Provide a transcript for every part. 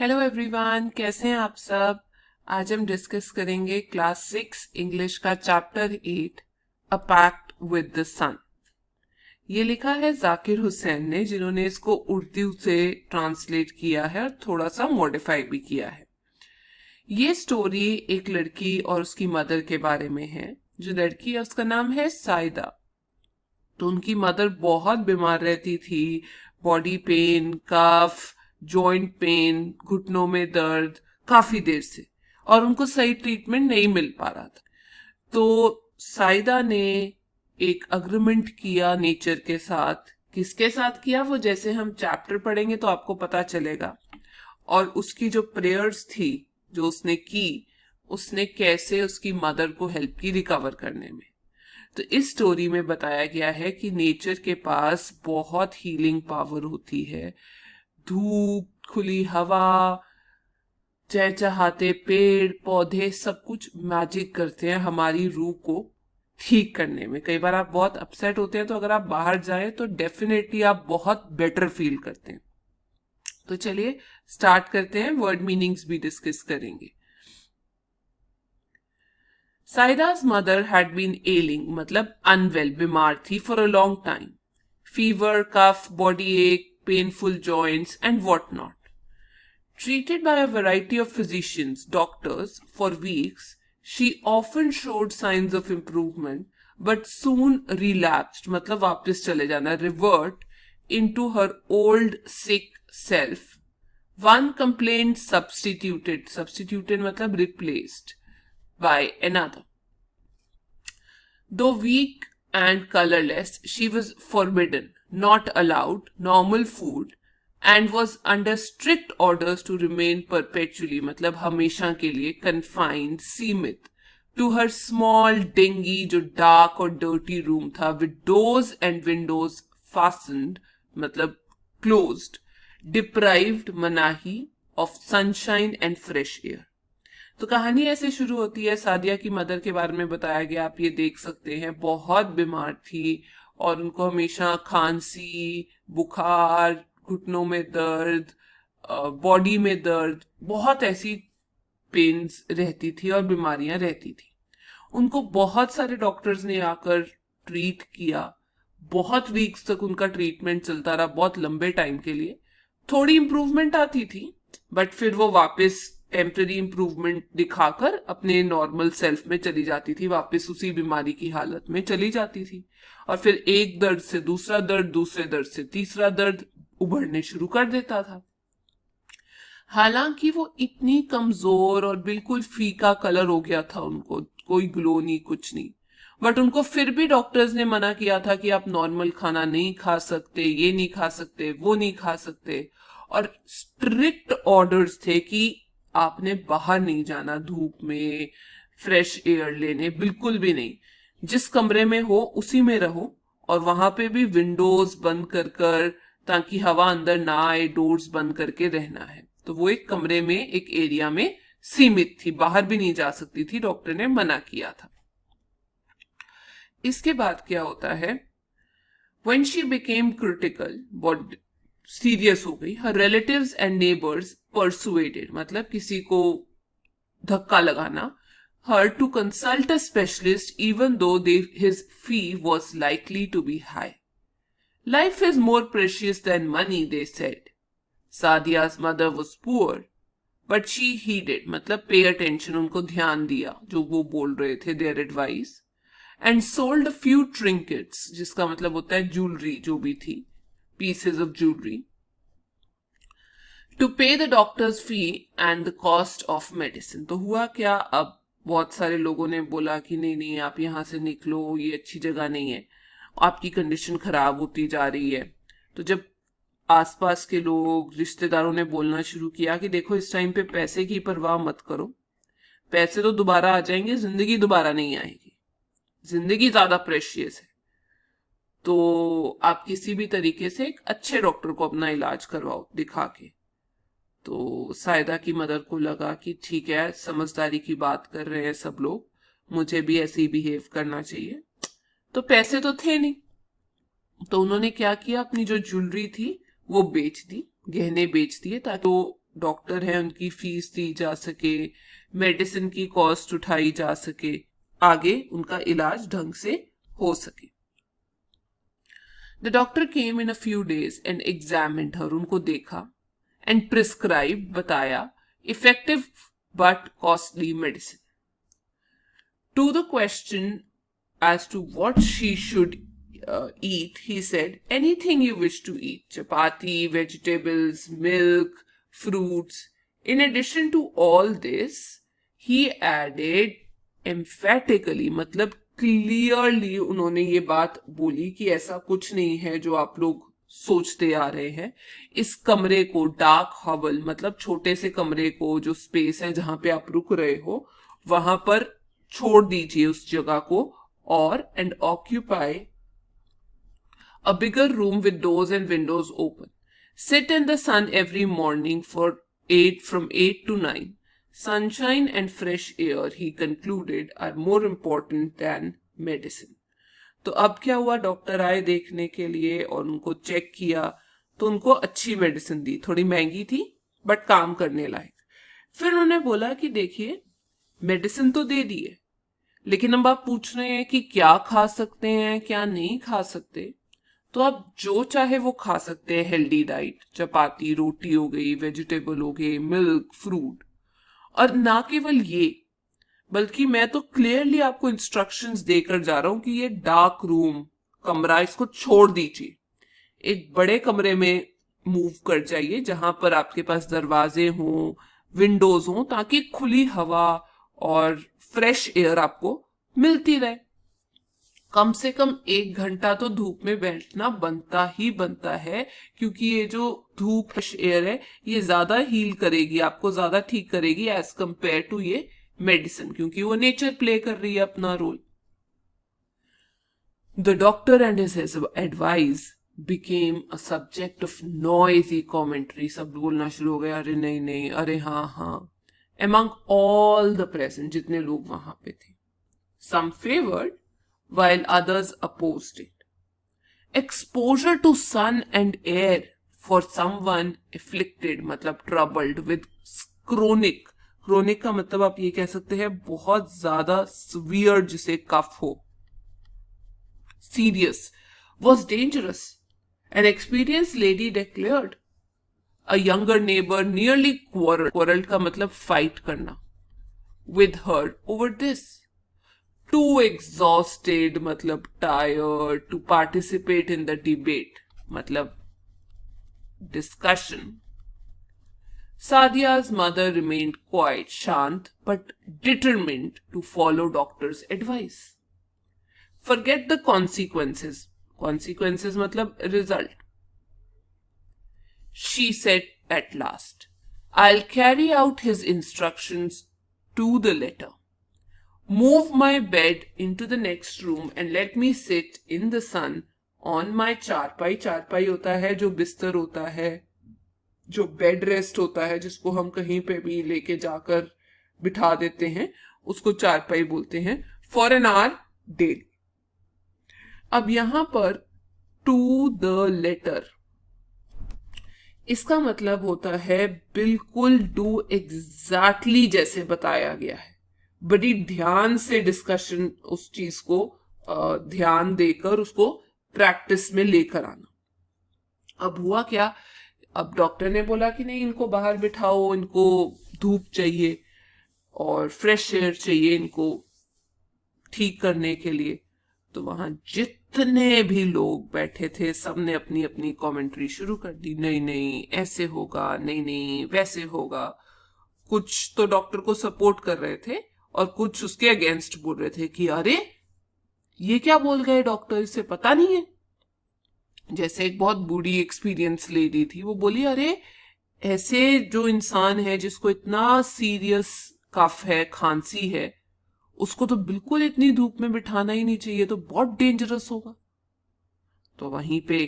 Hello everyone, कैसे हैं आप सब। आज हम डिस्कस करेंगे क्लास 6 इंग्लिश का chapter 8 a pact with the sun. ये लिखा है जाकिर हुसैन ने, जिन्होंने इसको उर्दू से ट्रांसलेट किया है और थोड़ा सा मॉडिफाई भी किया है। ये स्टोरी एक लड़की और उसकी मदर के बारे में है। जो लड़की है उसका नाम है साइदा। तो उनकी मदर बहुत बीमार रहती थी, बॉडी पेन, कफ, जॉइंट पेन, घुटनों में दर्द काफी देर से, और उनको सही ट्रीटमेंट नहीं मिल पा रहा था। तो साइदा ने एक अग्रीमेंट किया नेचर के साथ। किसके साथ किया वो जैसे हम चैप्टर पढ़ेंगे तो आपको पता चलेगा। और उसकी जो प्रेयर्स थी जो उसने की, उसने कैसे उसकी मदर को हेल्प की रिकवर करने में। तो इस स्टोरी में बताया गया है कि नेचर के पास बहुत हीलिंग पावर होती है। धूप, खुली हवा, चहचहाते पेड़ पौधे सब कुछ मैजिक करते हैं हमारी रूह को ठीक करने में। कई बार आप बहुत अपसेट होते हैं तो अगर आप बाहर जाएं तो डेफिनेटली आप बहुत बेटर फील करते हैं। तो चलिए स्टार्ट करते हैं, वर्ड मीनिंग्स भी डिस्कस करेंगे। Saida's mother had been ailing, मतलब unwell, बीमार थी for a long time. Fever, cough, body ache, painful joints and what not. Treated by a variety of physicians, doctors, for weeks, she often showed signs of improvement, but soon relapsed, मतलब वापस चले जाना, revert into her old sick self. One complaint substituted मतलब replaced by another. Though weak and colorless, she was forbidden, not allowed, normal food and was under strict orders to remain perpetually, मतलब हमेशा के लिए confined, सीमित to her small, dingy, जो dark और dirty room था, with doors and windows fastened, मतलब closed, deprived, मनाही of sunshine and fresh air. तो कहानी ऐसे शुरू होती है। सादिया की मदर के बारे में बताया गया, आप ये देख सकते हैं, बहुत बीमार थी और उनको हमेशा खांसी, बुखार, घुटनों में दर्द, बॉडी में दर्द, बहुत ऐसी पेन्स रहती थी और बीमारियां रहती थी। उनको बहुत सारे डॉक्टर्स ने आकर ट्रीट किया। बहुत वीक्स तक उनका ट्रीटमेंट चलता रहा, बहुत लंबे टाइम के लिए। थोड़ी इंप्रूवमेंट आती थी बट फिर वो वापस टेम्पररी इंप्रूवमेंट दिखाकर अपने नॉर्मल सेल्फ में चली जाती थी, वापस उसी बीमारी की हालत में चली जाती थी। और फिर एक दर्द से दूसरा दर्द, दूसरे दर्द से तीसरा दर्द उभरने शुरू कर देता था। हालांकि वो इतनी कमजोर और बिल्कुल फीका कलर हो गया था, उनको कोई ग्लो नहीं, कुछ नहीं, बट उनको फिर भी डॉक्टर्स ने मना किया था कि आप नॉर्मल खाना नहीं खा सकते, ये नहीं खा सकते, वो नहीं खा सकते। और स्ट्रिक्ट ऑर्डर्स थे कि आपने बाहर नहीं जाना, धूप में फ्रेश एयर लेने बिल्कुल भी नहीं। जिस कमरे में हो उसी में रहो, और वहां पे भी विंडोज बंद कर ताकि हवा अंदर ना आए, डोर्स बंद करके रहना है। तो वो एक कमरे में, एक एरिया में सीमित थी, बाहर भी नहीं जा सकती थी, डॉक्टर ने मना किया था। इसके बाद क्या होता है, when she became critical, बहुत सीरियस हो गई, her relatives and neighbors persuaded, मतलब किसी को धक्का लगाना, her to consult a specialist even though his fee was likely to be high. Life is more precious than money, they said. Sadia's mother was poor, but she heeded, मतलब pay attention, उनको ध्यान दिया जो वो बोल रहे थे, their advice, and sold a few trinkets, जिसका मतलब होता है ज्वेलरी, जो भी थी, pieces of jewelry, to pay the doctor's fee and the cost of medicine. तो हुआ क्या, अब बहुत सारे लोगों ने बोला कि नहीं नहीं आप यहां से निकलो, ये अच्छी जगह नहीं है, आपकी कंडीशन खराब होती जा रही है। तो जब आसपास के लोग, रिश्तेदारों ने बोलना शुरू किया कि देखो इस टाइम पे पैसे की परवाह मत करो, पैसे तो दोबारा आ जाएंगे, जिंदगी दोबारा नहीं आएगी, जिंदगी ज्यादा प्रेशियस है, तो आप किसी भी तरीके से एक अच्छे डॉक्टर को अपना इलाज करवाओ दिखा के। तो सायदा की मदर को लगा कि ठीक है, समझदारी की बात कर रहे हैं सब लोग, मुझे भी ऐसे ही बिहेव करना चाहिए। तो पैसे तो थे नहीं, तो उन्होंने क्या किया, अपनी जो ज्वेलरी थी वो बेच दी, गहने बेच दिए, ताकि तो डॉक्टर हैं उनकी फीस दी जा सके, मेडिसिन की कॉस्ट उठाई जा सके, आगे उनका इलाज ढंग से हो सके। The doctor came in a few days and examined her, उनको देखा, एंड प्रिस्क्राइब, बताया, effective but costly medicine. To the question as to what she should eat, he said, anything you wish to eat. Chapati, vegetables, milk, fruits. In addition to all this, he added emphatically, मतलब clearly उन्होंने ये बात बोली कि ऐसा कुछ नहीं है जो आप लोग सोचते आ रहे हैं। इस कमरे को, डार्क हॉवल मतलब छोटे से कमरे को, जो स्पेस है जहां पे आप रुक रहे हो, वहां पर छोड़ दीजिए उस जगह को, और and occupy a bigger room with doors and windows open. Sit in the sun every morning for 8 to 9. Sunshine and fresh air, he concluded, are more important than medicine. तो अब क्या हुआ, डॉक्टर आए देखने के लिए और उनको चेक किया, तो उनको अच्छी मेडिसिन दी, थोड़ी महंगी थी बट काम करने लायक। फिर उन्होंने बोला कि देखिए, मेडिसिन तो दे दी है, लेकिन अब आप पूछ रहे हैं कि क्या खा सकते हैं क्या नहीं खा सकते, तो आप जो चाहे वो खा सकते हैं। हेल्दी डाइट, चपाती, रोटी हो गई, वेजिटेबल हो गए, मिल्क, फ्रूट। और ना केवल ये, बल्कि मैं तो क्लियरली आपको इंस्ट्रक्शंस देकर जा रहा हूं कि ये डार्क रूम, कमरा, इसको छोड़ दीजिए, एक बड़े कमरे में मूव कर जाइए जहां पर आपके पास दरवाजे हों, विंडोज हों, ताकि खुली हवा और फ्रेश एयर आपको मिलती रहे। कम से कम 1 घंटा तो धूप में बैठना बनता ही बनता है, क्योंकि ये जो धूप, फ्रेश एयर है, ये ज्यादा हील करेगी, आपको ज्यादा ठीक करेगी एज कंपेयर टू ये मेडिसिन, क्योंकि वो नेचर प्ले कर रही है अपना role. The doctor and his advice became a subject of noisy commentary. सब बोलना शुरू हो गया, अरे नहीं नहीं, अरे हाँ हाँ, among all the present, जितने लोग वहां पे थे। Some favored while others opposed it. Exposure to sun and air for someone afflicted, मतलब troubled with chronic, chronic का मतलब आप ये कह सकते हैं बहुत ज्यादा severe, जिसे कफ हो, serious, was dangerous. An experienced lady declared. A younger neighbor nearly quarreled का मतलब fight करना, with her over this. Too exhausted मतलब tired to participate in the debate, मतलब discussion. Sadia's mother remained quiet, shant, but determined to follow doctor's advice. Forget the consequences. Consequences मतलब result. She said at last, I'll carry out his instructions to the letter. Move my bed into the next room and let me sit in the sun on my चारपाई। चारपाई होता है जो बिस्तर होता है, जो बेड रेस्ट होता है, जिसको हम कहीं पे भी लेके जाकर बिठा देते हैं, उसको चारपाई बोलते हैं। For an hour daily. अब यहां पर टू द लेटर, इसका मतलब होता है बिल्कुल डू एग्जैक्टली जैसे बताया गया है। बड़ी ध्यान से डिस्कशन, उस चीज को ध्यान देकर उसको प्रैक्टिस में लेकर आना। अब हुआ क्या, अब डॉक्टर ने बोला कि नहीं, इनको बाहर बिठाओ, इनको धूप चाहिए और फ्रेश एयर चाहिए इनको ठीक करने के लिए। तो वहां जितने भी लोग बैठे थे, सबने अपनी अपनी कमेंट्री शुरू कर दी। नहीं नहीं ऐसे होगा, नहीं नहीं वैसे होगा। कुछ तो डॉक्टर को सपोर्ट कर रहे थे और कुछ उसके अगेंस्ट बोल रहे थे कि अरे ये क्या बोल गए डॉक्टर, इसे पता नहीं है। जैसे एक बहुत बूढ़ी एक्सपीरियंस लेडी थी, वो बोली अरे ऐसे जो इंसान है जिसको इतना सीरियस कफ है, खांसी है, उसको तो बिल्कुल इतनी धूप में बिठाना ही नहीं चाहिए, तो बहुत डेंजरस होगा। तो वहीं पे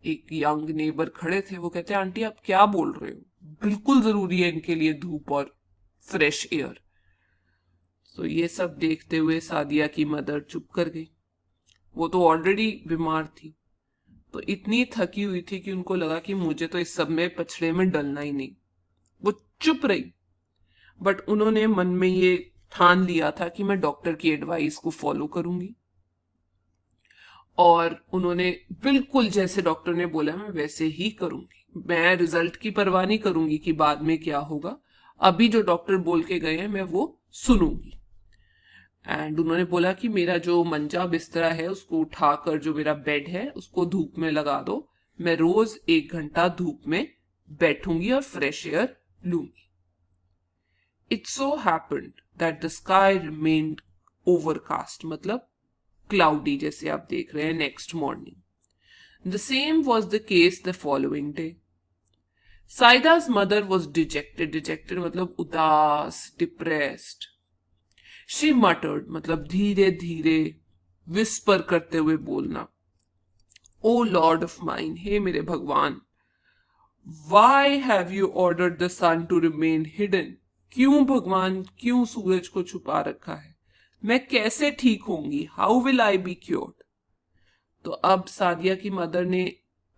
एक यंग नेबर खड़े थे, वो कहते हैं आंटी आप क्या बोल रहे हो, बिल्कुल जरूरी है इनके लिए धूप और फ्रेश एयर। तो ये सब देखते हुए सादिया की मदर चुप कर गई। वो तो ऑलरेडी बीमार थी, तो इतनी थकी हुई थी कि उनको लगा कि मुझे तो इस सब में पछड़े में डलना ही नहीं। वो चुप रही, बट उन्होंने मन में ये ठान लिया था कि मैं डॉक्टर की एडवाइस को फॉलो करूंगी, और उन्होंने बिल्कुल जैसे डॉक्टर ने बोला मैं वैसे ही करूंगी। मैं रिजल्ट की परवाह नहीं करूंगी कि बाद में क्या होगा, अभी जो डॉक्टर बोल के गए हैं मैं वो सुनूंगी। एंड उन्होंने बोला कि मेरा जो मंजा बिस्तरा है उसको उठाकर, जो मेरा बेड है उसको धूप में लगा दो, मैं रोज 1 घंटा धूप में बैठूंगी और फ्रेश एयर लूंगी। It so happened that the sky remained overcast, मतलब क्लाउडी, जैसे आप देख रहे हैं next morning. The same was the case the following day. Saida's mother was dejected, dejected मतलब उदास, डिप्रेस्ड। शी मटर्ड मतलब धीरे धीरे, विस्पर करते हुए बोलना, ओ लॉर्ड ऑफ माइन, हे मेरे भगवान, why have you ordered the sun to remain hidden, क्यों भगवान, क्यों सूरज को छुपा रखा है, मैं कैसे ठीक होंगी, how will I be cured. तो अब सादिया की मदर ने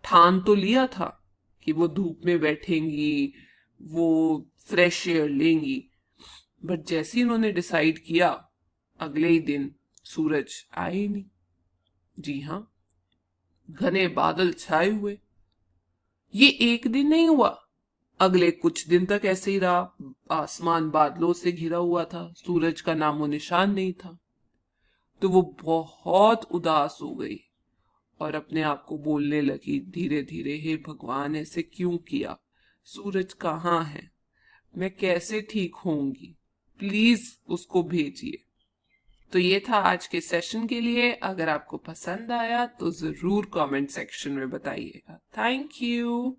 ठान तो लिया था कि वो धूप में बैठेंगी, वो फ्रेश एयर लेंगी, बट जैसे ही उन्होंने डिसाइड किया अगले ही दिन सूरज आए ही नहीं। जी हाँ, घने बादल छाए हुए। ये एक दिन नहीं हुआ, अगले कुछ दिन तक ऐसे ही रहा, आसमान बादलों से घिरा हुआ था, सूरज का नामो निशान नहीं था। तो वो बहुत उदास हो गई और अपने आप को बोलने लगी धीरे धीरे, हे भगवान ऐसे क्यों किया, सूरज कहाँ है, मैं कैसे ठीक होंगी, प्लीज उसको भेजिए। तो ये था आज के सेशन के लिए। अगर आपको पसंद आया तो जरूर कमेंट सेक्शन में बताइएगा। Thank you.